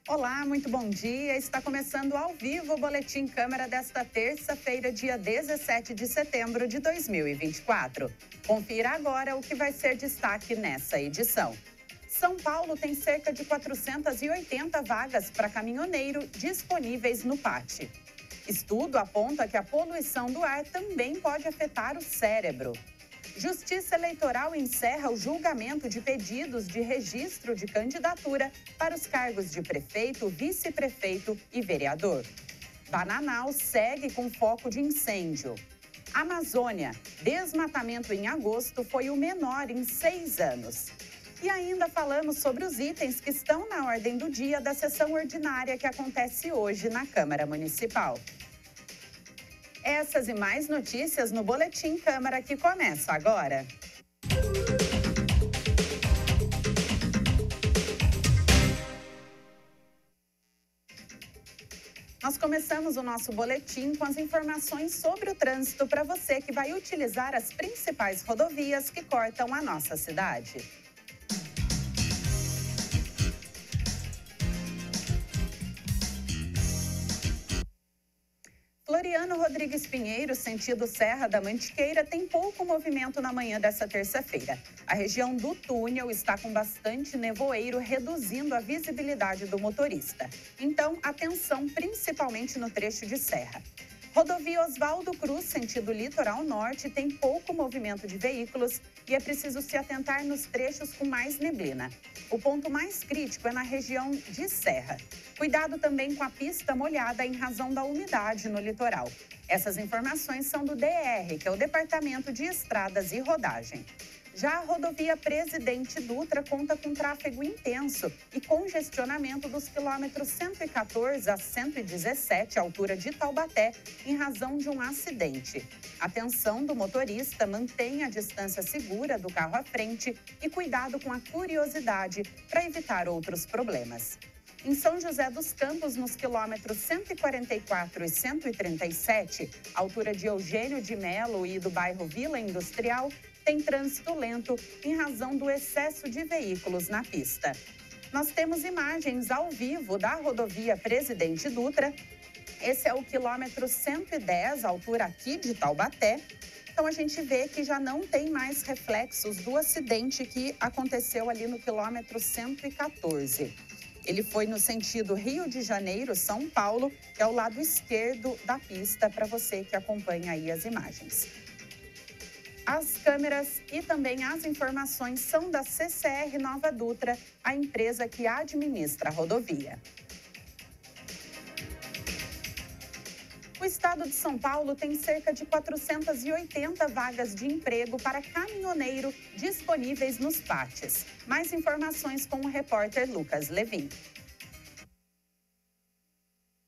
Olá, muito bom dia. Está começando ao vivo o Boletim Câmara desta terça-feira, dia 17 de setembro de 2024. Confira agora o que vai ser destaque nessa edição. São Paulo tem cerca de 480 vagas para caminhoneiro disponíveis no PAT. Estudo aponta que a poluição do ar também pode afetar o cérebro. Justiça Eleitoral encerra o julgamento de pedidos de registro de candidatura para os cargos de prefeito, vice-prefeito e vereador. Bananal segue com foco de incêndio. Amazônia, desmatamento em agosto foi o menor em 6 anos. E ainda falamos sobre os itens que estão na ordem do dia da sessão ordinária que acontece hoje na Câmara Municipal. Essas e mais notícias no Boletim Câmara que começa agora. Nós começamos o nosso boletim com as informações sobre o trânsito para você que vai utilizar as principais rodovias que cortam a nossa cidade. Floriano Rodrigues Pinheiro, sentido Serra da Mantiqueira, tem pouco movimento na manhã dessa terça-feira. A região do túnel está com bastante nevoeiro, reduzindo a visibilidade do motorista. Então, atenção principalmente no trecho de serra. Rodovia Oswaldo Cruz, sentido litoral norte, tem pouco movimento de veículos e é preciso se atentar nos trechos com mais neblina. O ponto mais crítico é na região de serra. Cuidado também com a pista molhada em razão da umidade no litoral. Essas informações são do DR, que é o Departamento de Estradas e Rodagem. Já a rodovia Presidente Dutra conta com tráfego intenso e congestionamento dos quilômetros 114 a 117, altura de Taubaté, em razão de um acidente. Atenção do motorista, mantenha a distância segura do carro à frente e cuidado com a curiosidade para evitar outros problemas. Em São José dos Campos, nos quilômetros 144 e 137, altura de Eugênio de Melo e do bairro Vila Industrial, tem trânsito lento em razão do excesso de veículos na pista. Nós temos imagens ao vivo da rodovia Presidente Dutra. Esse é o quilômetro 110, altura aqui de Taubaté. Então, a gente vê que já não tem mais reflexos do acidente que aconteceu ali no quilômetro 114. Ele foi no sentido Rio de Janeiro, São Paulo, que é o lado esquerdo da pista, para você que acompanha aí as imagens. As câmeras e também as informações são da CCR Nova Dutra, a empresa que administra a rodovia. O estado de São Paulo tem cerca de 480 vagas de emprego para caminhoneiro disponíveis nos PATs. Mais informações com o repórter Lucas Levin.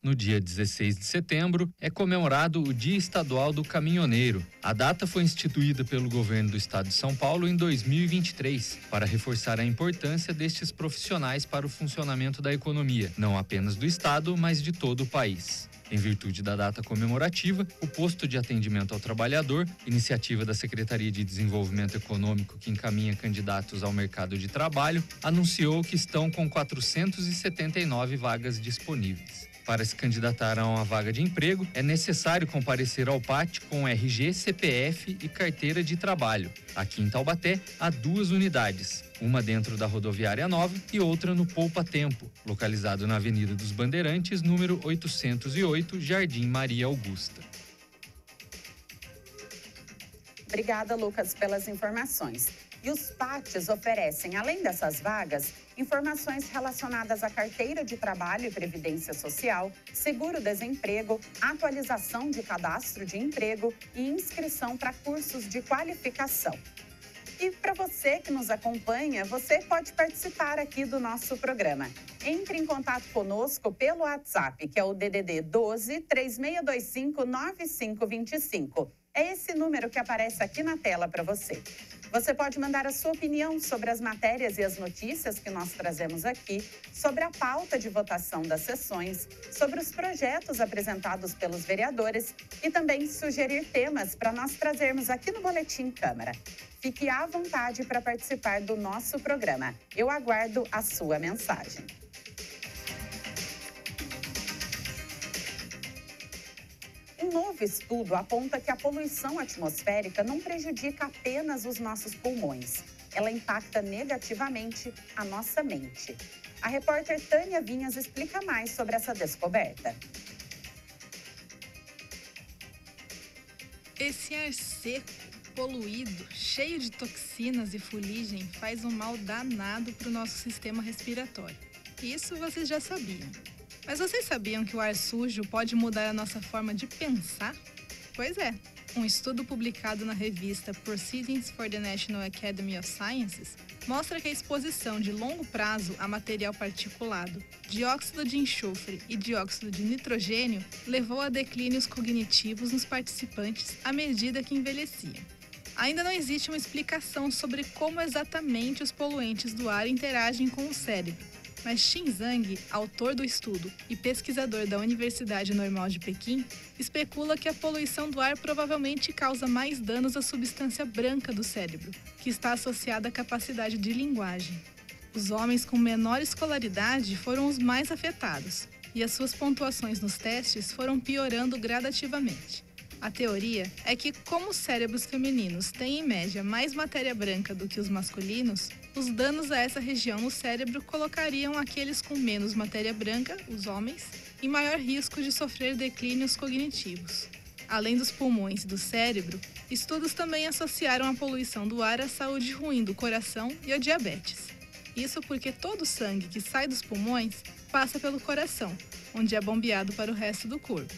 No dia 16 de setembro, é comemorado o Dia Estadual do Caminhoneiro. A data foi instituída pelo governo do estado de São Paulo em 2023, para reforçar a importância destes profissionais para o funcionamento da economia, não apenas do estado, mas de todo o país. Em virtude da data comemorativa, o Posto de Atendimento ao Trabalhador, iniciativa da Secretaria de Desenvolvimento Econômico que encaminha candidatos ao mercado de trabalho, anunciou que estão com 479 vagas disponíveis. Para se candidatar a uma vaga de emprego, é necessário comparecer ao PAT com RG, CPF e carteira de trabalho. Aqui em Taubaté, há 2 unidades, uma dentro da Rodoviária Nova e outra no Poupa Tempo, localizado na Avenida dos Bandeirantes, número 808, Jardim Maria Augusta. Obrigada, Lucas, pelas informações. E os PATs oferecem, além dessas vagas, informações relacionadas à carteira de trabalho e previdência social, seguro-desemprego, atualização de cadastro de emprego e inscrição para cursos de qualificação. E para você que nos acompanha, você pode participar aqui do nosso programa. Entre em contato conosco pelo WhatsApp, que é o DDD 12 3625 9525. É esse número que aparece aqui na tela para você. Você pode mandar a sua opinião sobre as matérias e as notícias que nós trazemos aqui, sobre a pauta de votação das sessões, sobre os projetos apresentados pelos vereadores e também sugerir temas para nós trazermos aqui no Boletim Câmara. Fique à vontade para participar do nosso programa. Eu aguardo a sua mensagem. Um novo estudo aponta que a poluição atmosférica não prejudica apenas os nossos pulmões. Ela impacta negativamente a nossa mente. A repórter Tânia Vinhas explica mais sobre essa descoberta. Esse ar seco, poluído, cheio de toxinas e fuligem faz um mal danado para o nosso sistema respiratório. Isso vocês já sabiam. Mas vocês sabiam que o ar sujo pode mudar a nossa forma de pensar? Pois é. Um estudo publicado na revista Proceedings for the National Academy of Sciences mostra que a exposição de longo prazo a material particulado, dióxido de enxofre e dióxido de nitrogênio levou a declínios cognitivos nos participantes à medida que envelheciam. Ainda não existe uma explicação sobre como exatamente os poluentes do ar interagem com o cérebro, mas Xin Zhang, autor do estudo e pesquisador da Universidade Normal de Pequim, especula que a poluição do ar provavelmente causa mais danos à substância branca do cérebro, que está associada à capacidade de linguagem. Os homens com menor escolaridade foram os mais afetados, e as suas pontuações nos testes foram piorando gradativamente. A teoria é que, como os cérebros femininos têm, em média, mais matéria branca do que os masculinos, os danos a essa região no cérebro colocariam aqueles com menos matéria branca, os homens, em maior risco de sofrer declínios cognitivos. Além dos pulmões e do cérebro, estudos também associaram a poluição do ar à saúde ruim do coração e ao diabetes. Isso porque todo o sangue que sai dos pulmões passa pelo coração, onde é bombeado para o resto do corpo.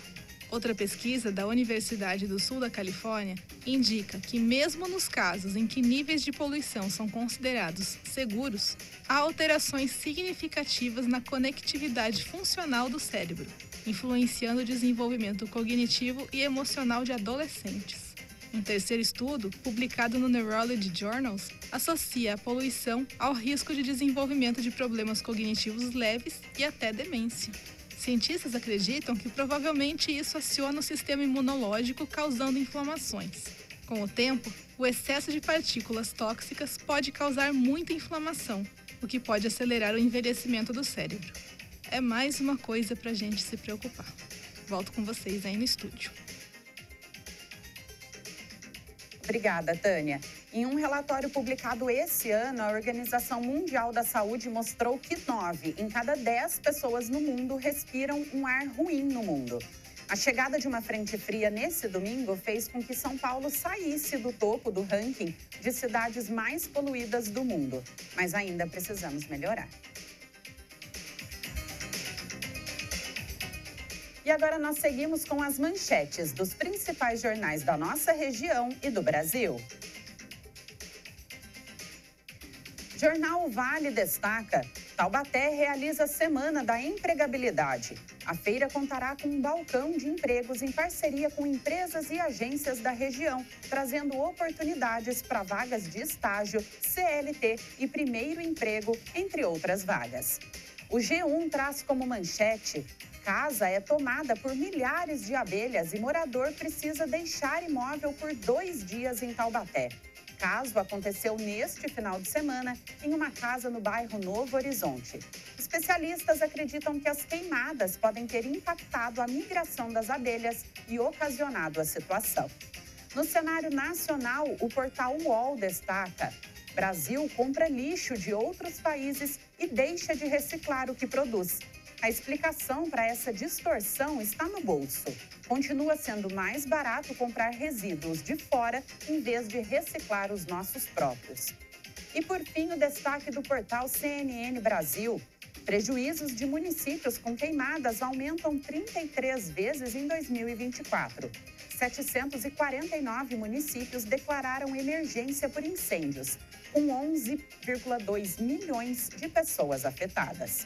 Outra pesquisa da Universidade do Sul da Califórnia indica que, mesmo nos casos em que níveis de poluição são considerados seguros, há alterações significativas na conectividade funcional do cérebro, influenciando o desenvolvimento cognitivo e emocional de adolescentes. Um terceiro estudo, publicado no Neurology Journals, associa a poluição ao risco de desenvolvimento de problemas cognitivos leves e até demência. Cientistas acreditam que provavelmente isso aciona o sistema imunológico, causando inflamações. Com o tempo, o excesso de partículas tóxicas pode causar muita inflamação, o que pode acelerar o envelhecimento do cérebro. É mais uma coisa para a gente se preocupar. Volto com vocês aí no estúdio. Obrigada, Tânia. Em um relatório publicado esse ano, a Organização Mundial da Saúde mostrou que 9 em cada 10 pessoas no mundo respiram um ar ruim no mundo. A chegada de uma frente fria nesse domingo fez com que São Paulo saísse do topo do ranking de cidades mais poluídas do mundo. Mas ainda precisamos melhorar. E agora nós seguimos com as manchetes dos principais jornais da nossa região e do Brasil. Jornal Vale destaca: Taubaté realiza a Semana da Empregabilidade. A feira contará com um balcão de empregos em parceria com empresas e agências da região, trazendo oportunidades para vagas de estágio, CLT e primeiro emprego, entre outras vagas. O G1 traz como manchete: casa é tomada por milhares de abelhas e morador precisa deixar imóvel por 2 dias em Taubaté. Caso aconteceu neste final de semana em uma casa no bairro Novo Horizonte. Especialistas acreditam que as queimadas podem ter impactado a migração das abelhas e ocasionado a situação. No cenário nacional, o portal UOL destaca: Brasil compra lixo de outros países e deixa de reciclar o que produz. A explicação para essa distorção está no bolso. Continua sendo mais barato comprar resíduos de fora em vez de reciclar os nossos próprios. E por fim, o destaque do portal CNN Brasil. Prejuízos de municípios com queimadas aumentam 33 vezes em 2024. 749 municípios declararam emergência por incêndios, com 11,2 milhões de pessoas afetadas.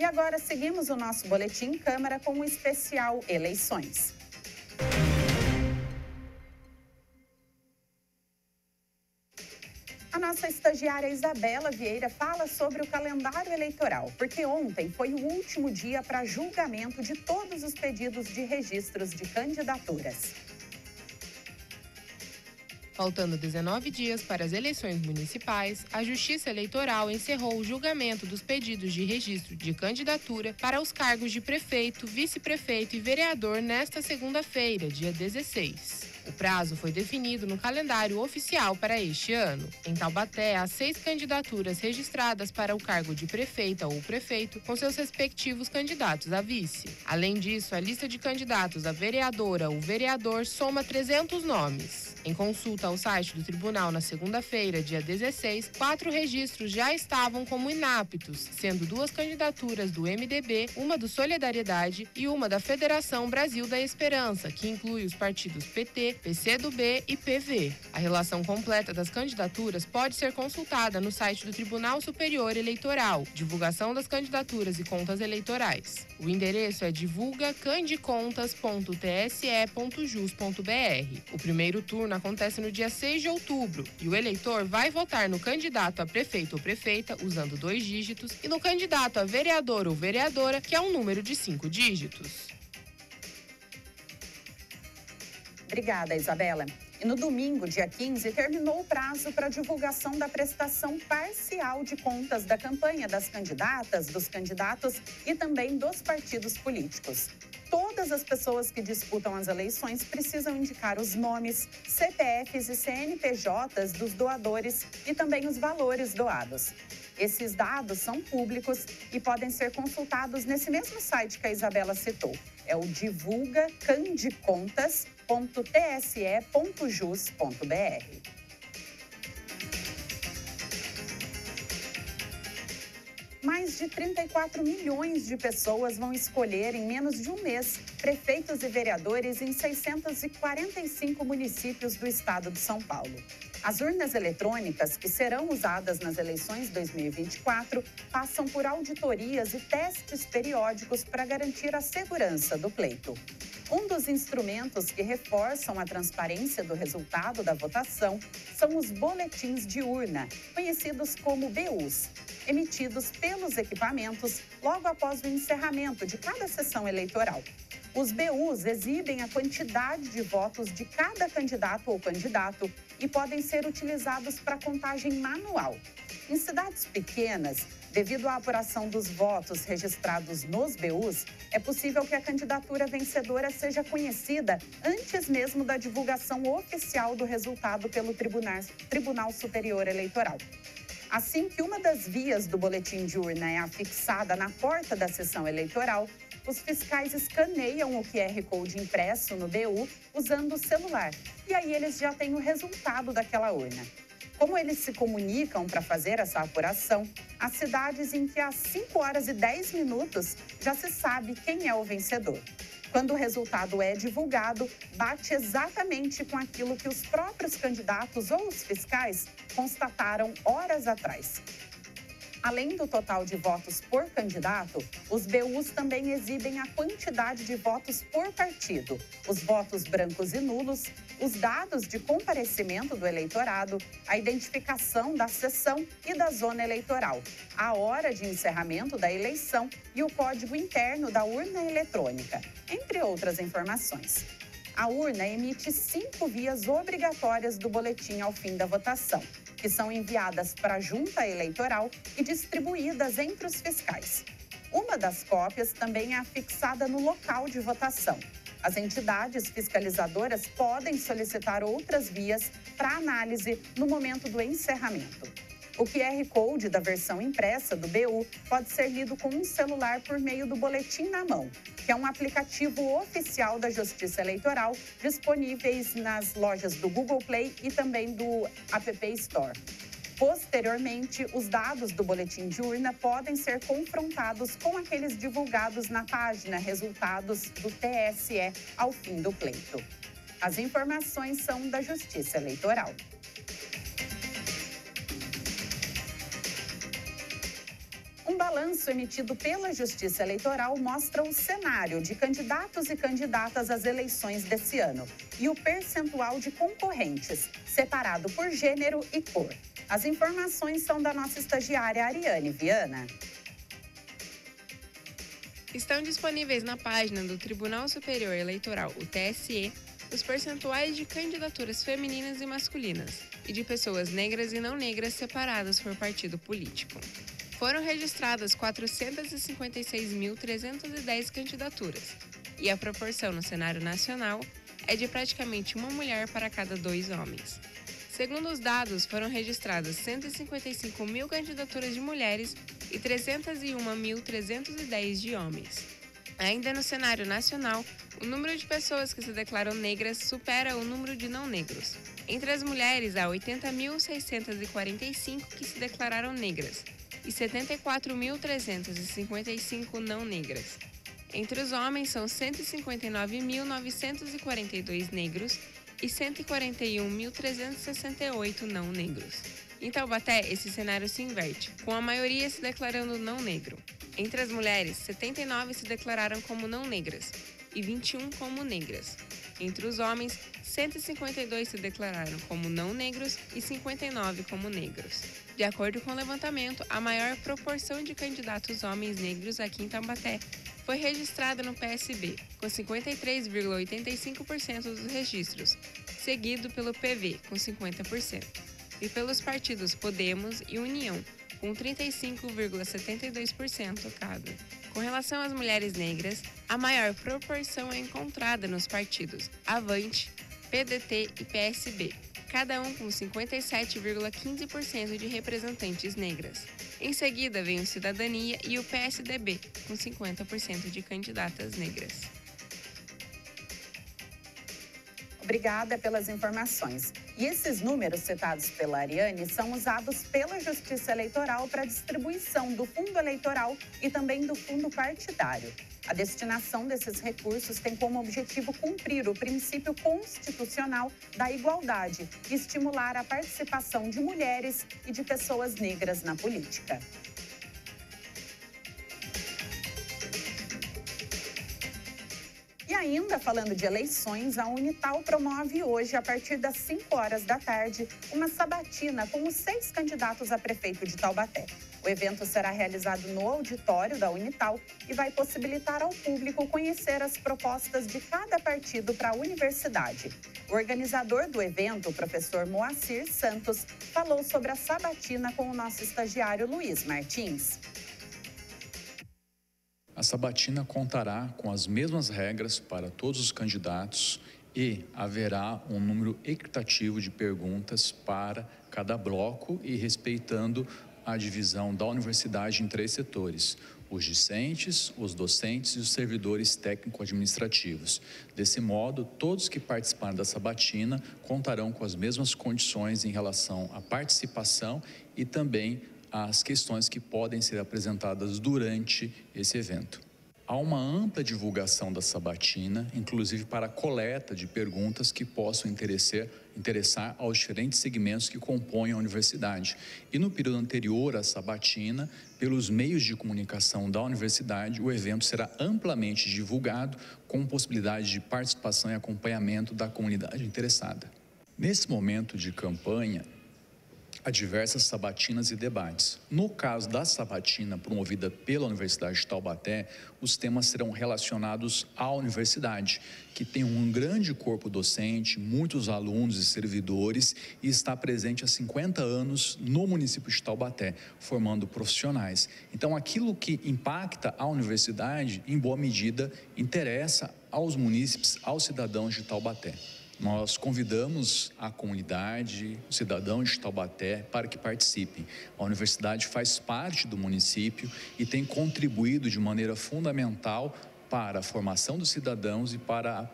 E agora seguimos o nosso Boletim Câmara com o especial Eleições. A nossa estagiária Isabela Vieira fala sobre o calendário eleitoral, porque ontem foi o último dia para julgamento de todos os pedidos de registros de candidaturas. Faltando 19 dias para as eleições municipais, a Justiça Eleitoral encerrou o julgamento dos pedidos de registro de candidatura para os cargos de prefeito, vice-prefeito e vereador nesta segunda-feira, dia 16. O prazo foi definido no calendário oficial para este ano. Em Taubaté, há 6 candidaturas registradas para o cargo de prefeita ou prefeito, com seus respectivos candidatos a vice. Além disso, a lista de candidatos a vereadora ou vereador soma 300 nomes. Em consulta ao site do tribunal na segunda-feira, dia 16, 4 registros já estavam como inaptos, sendo 2 candidaturas do MDB, uma do Solidariedade e uma da Federação Brasil da Esperança, que inclui os partidos PT, PCdoB e PV. A relação completa das candidaturas pode ser consultada no site do Tribunal Superior Eleitoral, Divulgação das Candidaturas e Contas Eleitorais. O endereço é divulgacandicontas.tse.jus.br. O primeiro turno acontece no dia 6 de outubro e o eleitor vai votar no candidato a prefeito ou prefeita, usando 2 dígitos, e no candidato a vereador ou vereadora, que é um número de 5 dígitos. Obrigada, Isabela. E no domingo, dia 15, terminou o prazo para divulgação da prestação parcial de contas da campanha das candidatas, dos candidatos e também dos partidos políticos. Todas as pessoas que disputam as eleições precisam indicar os nomes, CPFs e CNPJs dos doadores e também os valores doados. Esses dados são públicos e podem ser consultados nesse mesmo site que a Isabela citou. É o divulgacandicontas.tse.jus.br. Mais de 34 milhões de pessoas vão escolher em menos de um mês prefeitos e vereadores em 645 municípios do estado de São Paulo. As urnas eletrônicas, que serão usadas nas eleições 2024, passam por auditorias e testes periódicos para garantir a segurança do pleito. Um dos instrumentos que reforçam a transparência do resultado da votação são os boletins de urna, conhecidos como BUs, emitidos pelos equipamentos logo após o encerramento de cada sessão eleitoral. Os BUs exibem a quantidade de votos de cada candidato ou candidato e podem ser utilizados para contagem manual. Em cidades pequenas, devido à apuração dos votos registrados nos BUs, é possível que a candidatura vencedora seja conhecida antes mesmo da divulgação oficial do resultado pelo Tribunal Superior Eleitoral. Assim que uma das vias do boletim de urna é afixada na porta da sessão eleitoral, os fiscais escaneiam o QR Code impresso no BU usando o celular. E aí eles já têm o resultado daquela urna. Como eles se comunicam para fazer essa apuração, há cidades em que às 5 horas e 10 minutos já se sabe quem é o vencedor. Quando o resultado é divulgado, bate exatamente com aquilo que os próprios candidatos ou os fiscais constataram horas atrás. Além do total de votos por candidato, os BUs também exibem a quantidade de votos por partido, os votos brancos e nulos, os dados de comparecimento do eleitorado, a identificação da sessão e da zona eleitoral, a hora de encerramento da eleição e o código interno da urna eletrônica, entre outras informações. A urna emite 5 vias obrigatórias do boletim ao fim da votação, que são enviadas para a junta eleitoral e distribuídas entre os fiscais. Uma das cópias também é afixada no local de votação. As entidades fiscalizadoras podem solicitar outras vias para análise no momento do encerramento. O QR Code da versão impressa do BU pode ser lido com um celular por meio do Boletim na Mão, que é um aplicativo oficial da Justiça Eleitoral, disponíveis nas lojas do Google Play e também do App Store. Posteriormente, os dados do boletim de urna podem ser confrontados com aqueles divulgados na página Resultados do TSE ao fim do pleito. As informações são da Justiça Eleitoral. Um balanço emitido pela Justiça Eleitoral mostra o cenário de candidatos e candidatas às eleições desse ano e o percentual de concorrentes, separado por gênero e cor. As informações são da nossa estagiária Ariane Viana. Estão disponíveis na página do Tribunal Superior Eleitoral, o TSE, os percentuais de candidaturas femininas e masculinas e de pessoas negras e não negras separadas por partido político. Foram registradas 456.310 candidaturas e a proporção no cenário nacional é de praticamente uma mulher para cada 2 homens. Segundo os dados, foram registradas 155.000 candidaturas de mulheres e 301.310 de homens. Ainda no cenário nacional, o número de pessoas que se declaram negras supera o número de não negros. Entre as mulheres, há 80.645 que se declararam negras e 74.355 não negras. Entre os homens, são 159.942 negros e 141.368 não negros. Em Taubaté, esse cenário se inverte, com a maioria se declarando não negro. Entre as mulheres, 79 se declararam como não negras e 21 como negras. Entre os homens, 152 se declararam como não negros e 59 como negros. De acordo com o levantamento, a maior proporção de candidatos homens negros aqui em Taubaté foi registrada no PSB, com 53,85% dos registros, seguido pelo PV, com 50%, e pelos partidos Podemos e União, com 35,72% cada. Com relação às mulheres negras, a maior proporção é encontrada nos partidos Avante, PDT e PSB, cada um com 57,15% de representantes negras. Em seguida vem o Cidadania e o PSDB, com 50% de candidatas negras. Obrigada pelas informações. E esses números citados pela Ariane são usados pela Justiça Eleitoral para distribuição do fundo eleitoral e também do fundo partidário. A destinação desses recursos tem como objetivo cumprir o princípio constitucional da igualdade e estimular a participação de mulheres e de pessoas negras na política. E ainda falando de eleições, a Unital promove hoje, a partir das 5 horas da tarde, uma sabatina com os 6 candidatos a prefeito de Taubaté. O evento será realizado no auditório da Unital e vai possibilitar ao público conhecer as propostas de cada partido para a universidade. O organizador do evento, o professor Moacir Santos, falou sobre a sabatina com o nosso estagiário Luiz Martins. A sabatina contará com as mesmas regras para todos os candidatos e haverá um número equitativo de perguntas para cada bloco e respeitando a divisão da universidade em 3 setores: os discentes, os docentes e os servidores técnico-administrativos. Desse modo, todos que participarem da sabatina contarão com as mesmas condições em relação à participação e também as questões que podem ser apresentadas durante esse evento. Há uma ampla divulgação da sabatina, inclusive para a coleta de perguntas que possam interessar aos diferentes segmentos que compõem a universidade. E no período anterior à sabatina, pelos meios de comunicação da universidade, o evento será amplamente divulgado, com possibilidade de participação e acompanhamento da comunidade interessada. Nesse momento de campanha, há diversas sabatinas e debates. No caso da sabatina promovida pela Universidade de Taubaté, os temas serão relacionados à universidade, que tem um grande corpo docente, muitos alunos e servidores e está presente há 50 anos no município de Taubaté, formando profissionais. Então, aquilo que impacta a universidade, em boa medida, interessa aos munícipes, aos cidadãos de Taubaté. Nós convidamos a comunidade, os cidadãos de Taubaté, para que participem. A universidade faz parte do município e tem contribuído de maneira fundamental para a formação dos cidadãos e para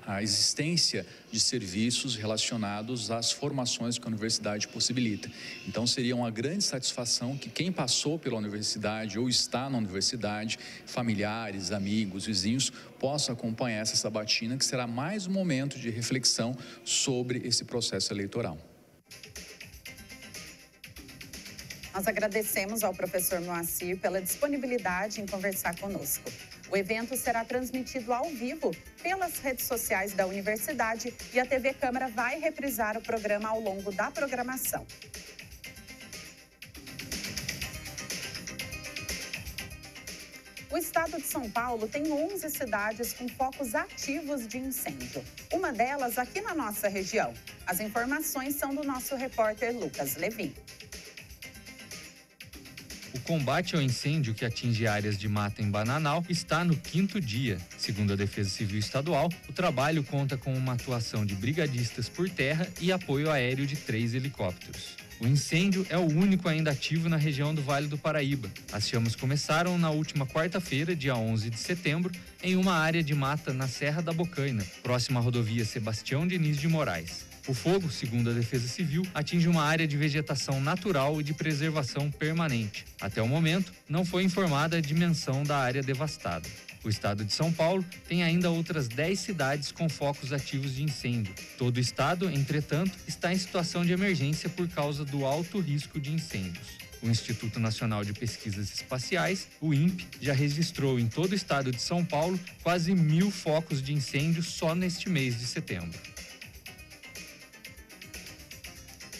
a existência de serviços relacionados às formações que a universidade possibilita. Então, seria uma grande satisfação que quem passou pela universidade ou está na universidade, familiares, amigos, vizinhos, possam acompanhar essa sabatina, que será mais um momento de reflexão sobre esse processo eleitoral. Nós agradecemos ao professor Moacir pela disponibilidade em conversar conosco. O evento será transmitido ao vivo pelas redes sociais da universidade e a TV Câmara vai reprisar o programa ao longo da programação. O estado de São Paulo tem 11 cidades com focos ativos de incêndio. Uma delas aqui na nossa região. As informações são do nosso repórter Lucas Levin. O combate ao incêndio que atinge áreas de mata em Bananal está no 5º dia. Segundo a Defesa Civil Estadual, o trabalho conta com uma atuação de brigadistas por terra e apoio aéreo de 3 helicópteros. O incêndio é o único ainda ativo na região do Vale do Paraíba. As chamas começaram na última quarta-feira, dia 11 de setembro, em uma área de mata na Serra da Bocaina, próxima à rodovia Sebastião Diniz de Moraes. O fogo, segundo a Defesa Civil, atinge uma área de vegetação natural e de preservação permanente. Até o momento, não foi informada a dimensão da área devastada. O estado de São Paulo tem ainda outras 10 cidades com focos ativos de incêndio. Todo o estado, entretanto, está em situação de emergência por causa do alto risco de incêndios. O Instituto Nacional de Pesquisas Espaciais, o INPE, já registrou em todo o estado de São Paulo quase 1.000 focos de incêndio só neste mês de setembro.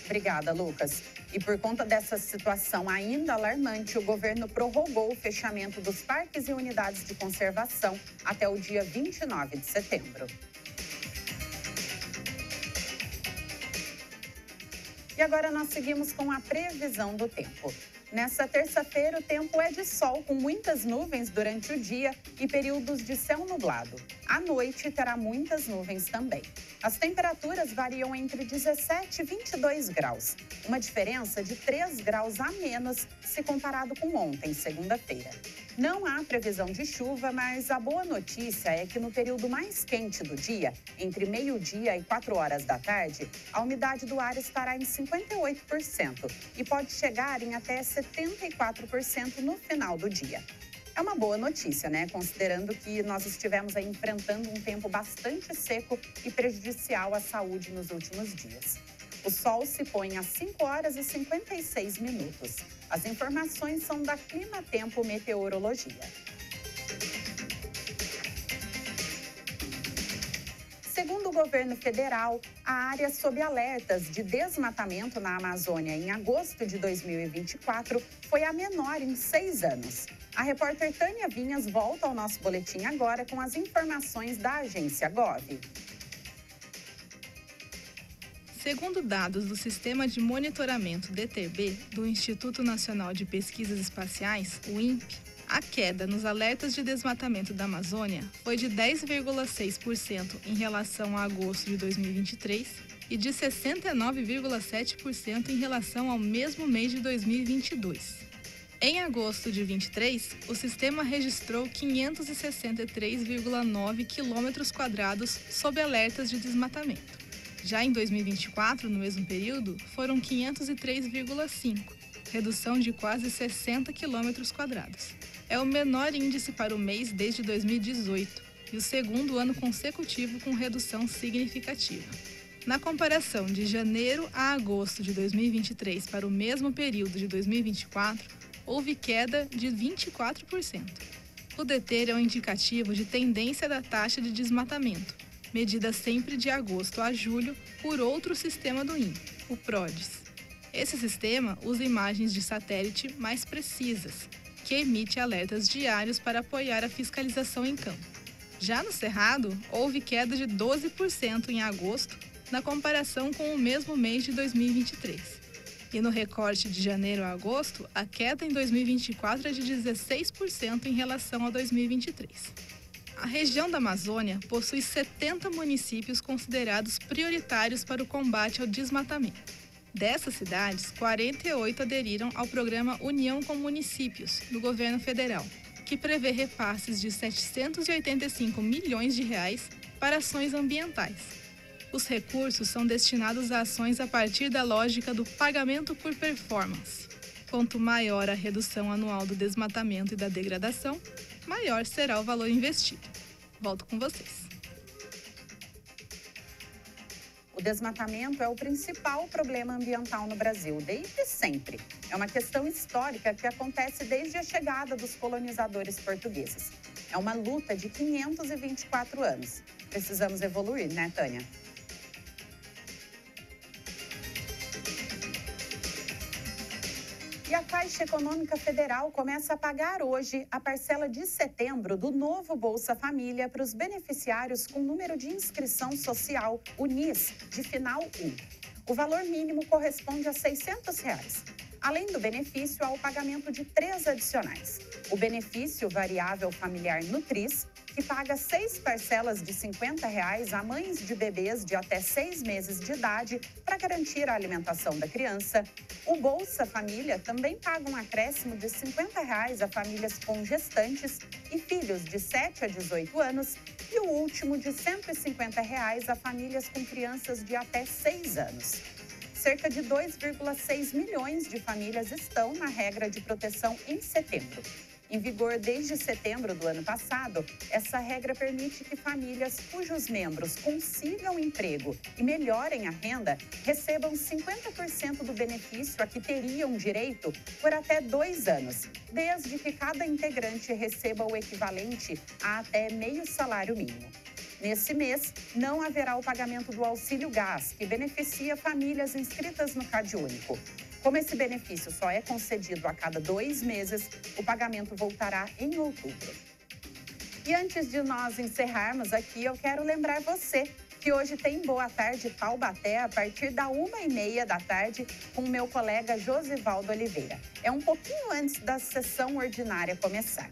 Obrigada, Lucas. E por conta dessa situação ainda alarmante, o governo prorrogou o fechamento dos parques e unidades de conservação até o dia 29 de setembro. E agora nós seguimos com a previsão do tempo. Nessa terça-feira, o tempo é de sol, com muitas nuvens durante o dia e períodos de céu nublado. À noite, terá muitas nuvens também. As temperaturas variam entre 17 e 22 graus, uma diferença de 3 graus a menos se comparado com ontem, segunda-feira. Não há previsão de chuva, mas a boa notícia é que no período mais quente do dia, entre meio-dia e 4 horas da tarde, a umidade do ar estará em 58% e pode chegar em até 74% no final do dia. É uma boa notícia, né? Considerando que nós estivemos aí enfrentando um tempo bastante seco e prejudicial à saúde nos últimos dias. O sol se põe às 5 horas e 56 minutos. As informações são da Clima Tempo Meteorologia. Segundo o governo federal, a área sob alertas de desmatamento na Amazônia em agosto de 2024 foi a menor em 6 anos. A repórter Tânia Vinhas volta ao nosso boletim agora com as informações da agência Gov. Segundo dados do Sistema de Monitoramento DTB do Instituto Nacional de Pesquisas Espaciais, o INPE, a queda nos alertas de desmatamento da Amazônia foi de 10,6% em relação a agosto de 2023 e de 69,7% em relação ao mesmo mês de 2022. Em agosto de 23, o sistema registrou 563,9 km² sob alertas de desmatamento. Já em 2024, no mesmo período, foram 503,5, redução de quase 60 km². É o menor índice para o mês desde 2018 e o segundo ano consecutivo com redução significativa. Na comparação de janeiro a agosto de 2023 para o mesmo período de 2024, houve queda de 24%. O DETER é um indicativo de tendência da taxa de desmatamento, medida sempre de agosto a julho por outro sistema do INPE, o PRODES. Esse sistema usa imagens de satélite mais precisas, que emite alertas diários para apoiar a fiscalização em campo. Já no Cerrado, houve queda de 12% em agosto, na comparação com o mesmo mês de 2023. E no recorte de janeiro a agosto, a queda em 2024 é de 16% em relação a 2023. A região da Amazônia possui 70 municípios considerados prioritários para o combate ao desmatamento. Dessas cidades, 48 aderiram ao programa União com Municípios, do governo federal, que prevê repasses de R$ 785 milhões para ações ambientais. Os recursos são destinados a ações a partir da lógica do pagamento por performance. Quanto maior a redução anual do desmatamento e da degradação, maior será o valor investido. Volto com vocês. O desmatamento é o principal problema ambiental no Brasil, desde sempre. É uma questão histórica que acontece desde a chegada dos colonizadores portugueses. É uma luta de 524 anos. Precisamos evoluir, né, Tânia? E a Caixa Econômica Federal começa a pagar hoje a parcela de setembro do novo Bolsa Família para os beneficiários com número de inscrição social, o NIS, de final 1. O valor mínimo corresponde a R$ 600. Além do benefício, há o pagamento de 3 adicionais. O benefício variável familiar Nutris, que paga 6 parcelas de R$ 50 a mães de bebês de até 6 meses de idade para garantir a alimentação da criança. O Bolsa Família também paga um acréscimo de R$ 50 a famílias com gestantes e filhos de 7 a 18 anos e o último de R$ 150 a famílias com crianças de até 6 anos. Cerca de 2,6 milhões de famílias estão na regra de proteção em setembro. Em vigor desde setembro do ano passado, essa regra permite que famílias cujos membros consigam emprego e melhorem a renda recebam 50% do benefício a que teriam direito por até 2 anos, desde que cada integrante receba o equivalente a até meio salário mínimo. Nesse mês, não haverá o pagamento do auxílio gás, que beneficia famílias inscritas no CadÚnico. Como esse benefício só é concedido a cada 2 meses, o pagamento voltará em outubro. E antes de nós encerrarmos aqui, eu quero lembrar você que hoje tem Boa Tarde Taubaté a partir da 1h30 da tarde com o meu colega Josivaldo Oliveira. É um pouquinho antes da sessão ordinária começar.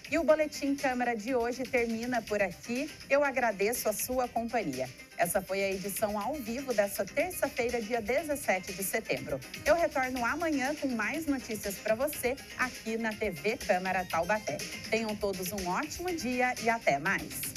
E o Boletim Câmara de hoje termina por aqui. Eu agradeço a sua companhia. Essa foi a edição ao vivo dessa terça-feira, dia 17 de setembro. Eu retorno amanhã com mais notícias para você aqui na TV Câmara Taubaté. Tenham todos um ótimo dia e até mais.